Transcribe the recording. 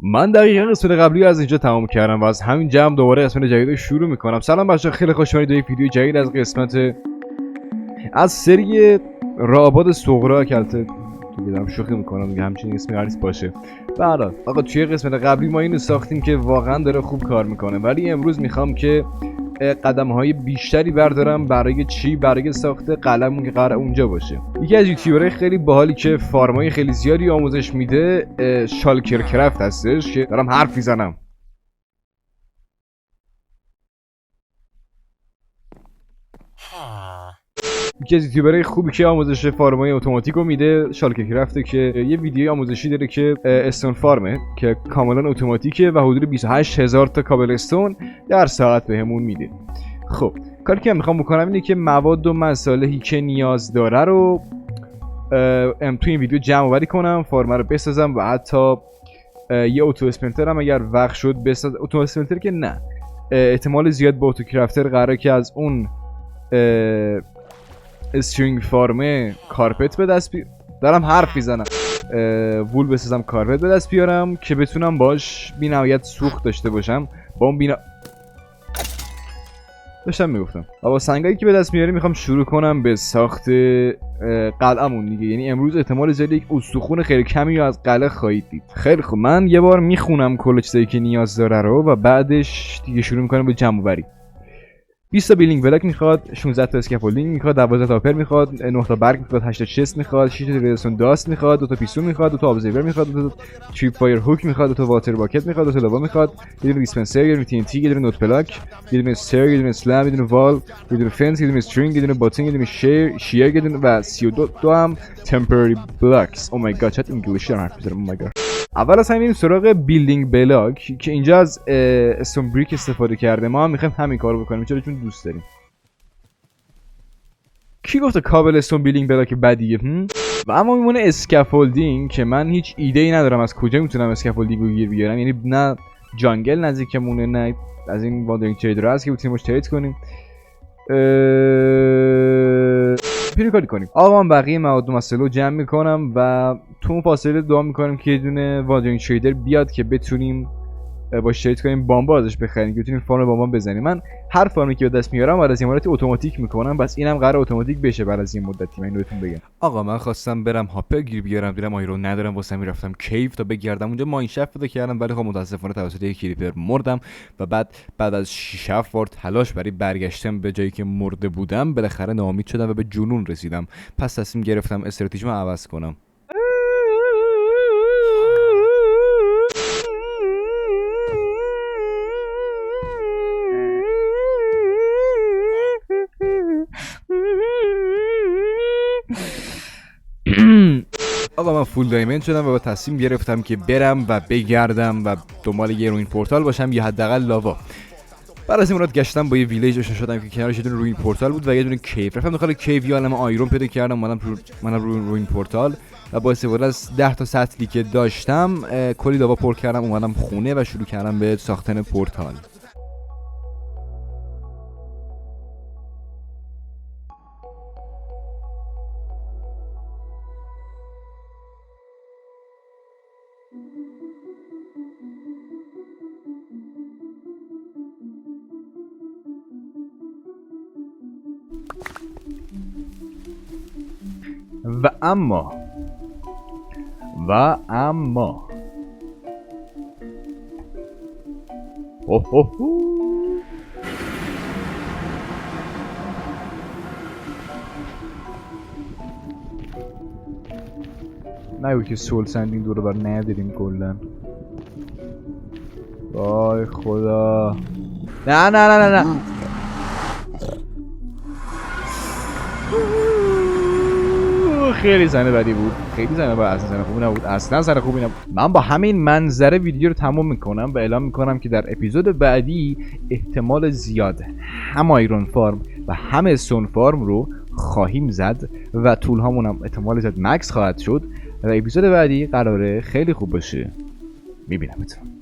من دقیقا قسمت قبلی از اینجا تمام کردم و از همین جمع دوباره قسمت جدید رو شروع میکنم. سلام بچه، خیلی خوش اومدید به یک ویدیو جدید از قسمت از سری راباد صغرا که البته دارم شوخی میکنم دیگه، همچین اسمی قرار نیست باشه. برحال آقا توی قسمت قبلی ما اینو ساختیم که واقعا داره خوب کار میکنه، ولی امروز میخوام که قدم‌های بیشتری بردارم. برای چی؟ برای ساخت قلمون که قرار اونجا باشه. یکی از یوتیوبرهای خیلی باحالی که فارمای خیلی زیادی آموزش میده شالکر کرافت هستش که دارم حرف میزنم. یکی از یوتیوبرهای خوبی که آموزش فارمای اتوماتیک رو میده شالکر کرافته که یه ویدیوی آموزشی داره که استون فارمه که کاملا اتوماتیکه و حدود 28000 تا کابل استون در ساعت بهمون میده. خب کاری که میخوام بکنم اینه که مواد و مصالحی که نیاز داره رو توی این ویدیو جمع آوری کنم، فارمه رو بسازم و حتی یه اتو اسپلنتر هم اگر وقت شد بسازم. اتو اسپلنتر که نه، احتمال زیاد با اتو کرافتر قراره که از اون استرینگ فارمه کارپت به دست دارم حرف میزنم وول بسازم، کارپت به دست بیارم که بتونم باش بی‌نهایت سوخت داشته باشم. با اون داشتم میگفتم با سنگایی که به دست میاریم میخوام شروع کنم به ساخت قلعه‌مون دیگه. یعنی امروز احتمال زیاد یک استخون خیلی کمی رو از قلعه خواهید دید. خیلی خب، من یه بار میخونم کل چیزایی که نیاز داره رو و بعدش دیگه شروع میکنم به جمع آوری. 20 تا بیلینگ بلاک میخواد، 16 تا اسکافولدینگ میخواد، 12 تا آپر میخواد، 9 تا برگ میخواد، 8 تا چست میخواد، 6 تا ریدستون داست میخواد، 2 تا پیستون میخواد، 2 تا ابزرور میخواد، 2 تا تریپ فایر هوک میخواد، 2 تا واتر باکت میخواد، 2 تا لاوا میخواد، یه دونه دیسپنسر، یه دونه تی ان تی، یه دونه نوت بلاک، یه دونه استر، یه دونه اسلم، یه دونه وال، یه دونه فنس، یه دونه استرینگ، یه دونه باتن، یه دونه شیر، یه دونه و 32 هم تمپرری بلاکس. او مای گاد، چت انگلیسی حرف میزنم. او مای گاد. اول از همین سراغ بیلدینگ بلاک که اینجا از استون بریک استفاده کرده. ما هم میخوایم همین کارو بکنیم چون دوست داریم. کی گفته کابل استون بیلینگ بلاک بدیه؟ و اما میمونه اسکافولدینگ که من هیچ ایده ای ندارم از کجا میتونم اسکافولدینگ رو گیر بیارم. یعنی نه جانگل نزدیکمونه، نه از این واندرینگ تریدر هست که بتونیم ترید کنیم. پیری کاری کنیم. آقا من بقیه مواد و مسائل رو جمع میکنم و تو اون فاصله دعا میکنم که یه دونه واندرینگ تریدر بیاد که بتونیم باش ترید کنیم، بامبا ازش بخریم که بتونیم فارم بامبا بزنیم. من هر فارمی که به دست میارم بعد از این مدت اتوماتیک میکنم، بس اینم قرار اتوماتیک بشه بعد از این مدتی. من اینو بهتون بگم. آقا من خواستم برم هاپر گیر بیارم، دیدم آیرون ندارم، واسه همین رفتم کیف تا بگردم اونجا ماینشافت پیدا کردم، ولی خب متاسفانه توسط یک کریپر مردم و بعد از 6 بار تلاش برای برگشتن به جایی که مرده بودم بالاخره ناامید شدم و به جنون رسیدم. پس تصمیم گرفتم استراتژیمو عوض کنم. آقا من فول دایمند شدم و با تصمیم گرفتم که برم و بگردم و دنبال یه روین پورتال باشم یا حداقل لاوا. بعد از این مراد گشتم با یه ویلیج آشنا شدم که کنارش یه دونه روین پورتال بود و یه دونه کیف. رفتم داخل کیف یه عالمه آیرون پیدا کردم، منم روین پورتال و با استفاده از 10 تا سطلی که داشتم کلی لاوا پر کردم، اومدم خونه و شروع کردم به ساختن پورتال. و اما نگو که سول سندینگ دور بر نداریم کلن. وای خدا، نه خیلی زنه بدی بود، خیلی زنه بدی، اصلا زنه خوبی نبود، اصلا زنه خوبی نبود. من با همین منظره ویدیو رو تمام میکنم و اعلام میکنم که در اپیزود بعدی احتمال زیاد هم آیرون فارم و هم استون فارم رو خواهیم زد و طول هامون هم احتمال زیاد مکس خواهد شد و اپیزود بعدی قراره خیلی خوب باشه. میبینمتون.